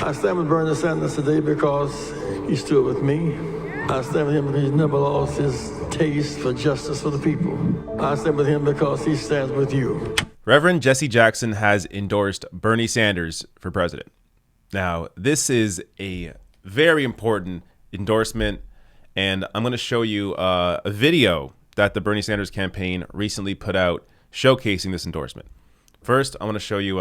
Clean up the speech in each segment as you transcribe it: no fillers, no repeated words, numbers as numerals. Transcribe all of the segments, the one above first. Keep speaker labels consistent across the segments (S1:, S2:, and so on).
S1: I stand with Bernie Sanders today because he stood with me. I stand with him because he's never lost his taste for justice for the people. I stand with him because he stands with you.
S2: Reverend Jesse Jackson has endorsed Bernie Sanders for president. Now, this is a very important endorsement, and I'm going to show you a video that the Bernie Sanders campaign recently put out showcasing this endorsement. First, I want to show you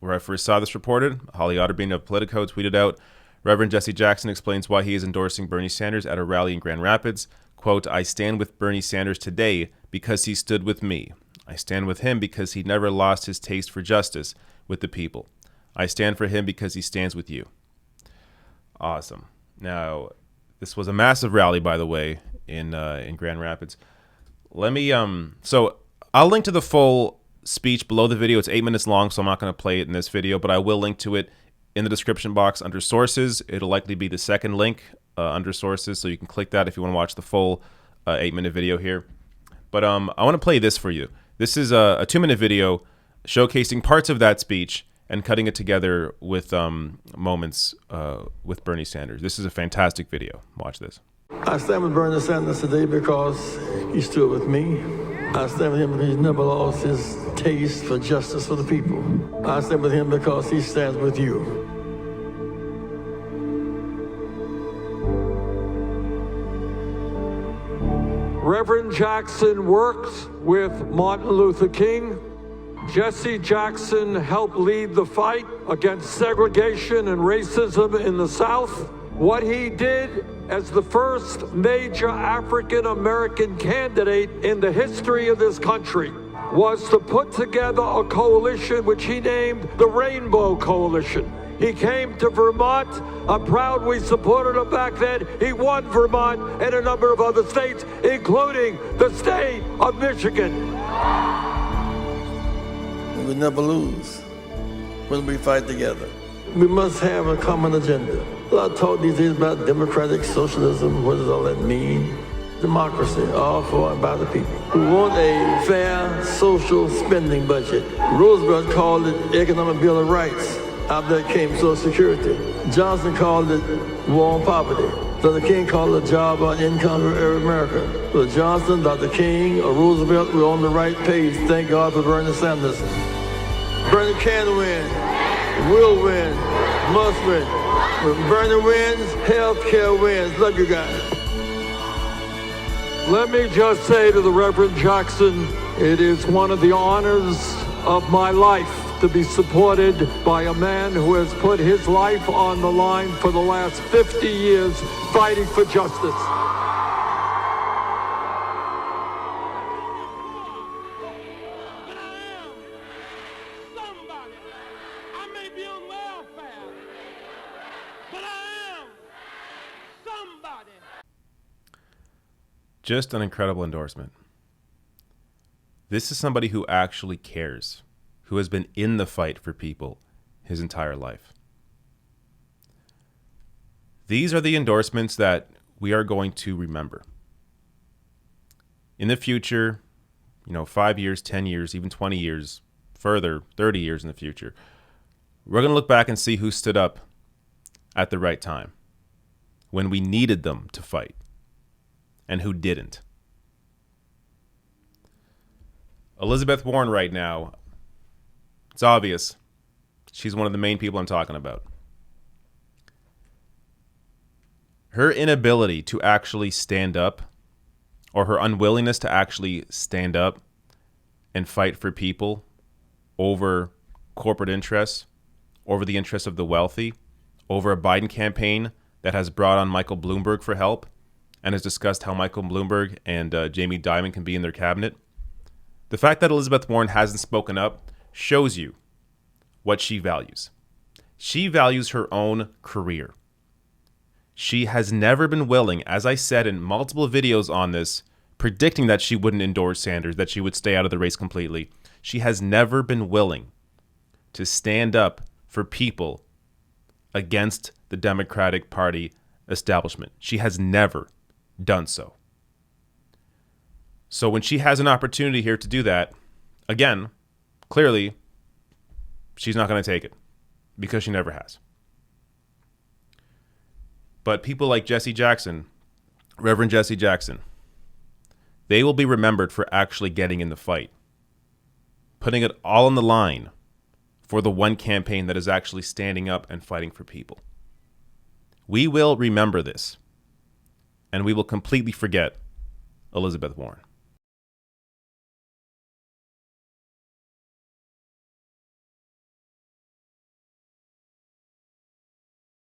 S2: where I first saw this reported. Holly Otterbein of Politico tweeted out, Reverend Jesse Jackson explains why he is endorsing Bernie Sanders at a rally in Grand Rapids. Quote, I stand with Bernie Sanders today because he stood with me. I stand with him because he never lost his taste for justice with the people. I stand for him because he stands with you. Awesome. Now, this was a massive rally, by the way, in Grand Rapids. Let me so I'll link to the full speech below the video. It's 8 minutes long, so I'm not going to play it in this video, but I will link to it in the description box under sources. It'll likely be the second link under sources, so you can click that if you want to watch the full 8-minute video here. But I want to play this for you. This is a 2-minute video showcasing parts of that speech and cutting it together with moments with Bernie Sanders. This is a fantastic video. Watch this.
S1: I stand with Bernie Sanders today because he stood with me. I stand with him because he's never lost his taste for justice for the people. I stand with him because he stands with you.
S3: Reverend Jackson worked with Martin Luther King. Jesse Jackson helped lead the fight against segregation and racism in the South. What he did as the first major African-American candidate in the history of this country was to put together a coalition which he named the Rainbow Coalition. He came to Vermont. I'm proud we supported him back then. He won Vermont and a number of other states, including the state of Michigan.
S1: We never lose when we fight together. We must have a common agenda. A lot of talk these days about democratic socialism. What does all that mean? Democracy, all for and by the people. We want a fair social spending budget. Roosevelt called it Economic Bill of Rights. After that came Social Security. Johnson called it war on poverty. Dr. King called it job on income for every American. So Johnson, Dr. King, or Roosevelt were on the right page. Thank God for Bernie Sanders. Bernie can win, will win, must win. When Bernie wins, healthcare wins. Love you guys.
S3: Let me just say to the Reverend Jackson, it is one of the honors of my life to be supported by a man who has put his life on the line for the last 50 years fighting for justice.
S2: Just an incredible endorsement. This is somebody who actually cares, who has been in the fight for people his entire life. These are the endorsements that we are going to remember. In the future, 5 years, 10 years, even 20 years, further, 30 years in the future, we're going to look back and see who stood up at the right time when we needed them to fight and who didn't. Elizabeth Warren right now, it's obvious. She's one of the main people I'm talking about. Her inability to actually stand up, or her unwillingness to actually stand up and fight for people over corporate interests, over the interests of the wealthy, over a Biden campaign that has brought on Michael Bloomberg for help and has discussed how Michael Bloomberg and Jamie Dimon can be in their cabinet. The fact that Elizabeth Warren hasn't spoken up shows you what she values. She values her own career. She has never been willing, as I said in multiple videos on this, predicting that she wouldn't endorse Sanders, that she would stay out of the race completely. She has never been willing to stand up for people against the Democratic Party establishment. She has never done so. So when she has an opportunity here to do that, again, clearly, she's not going to take it because she never has. But people like Jesse Jackson, Reverend Jesse Jackson, they will be remembered for actually getting in the fight, putting it all on the line for the one campaign that is actually standing up and fighting for people. We will remember this, and we will completely forget Elizabeth Warren.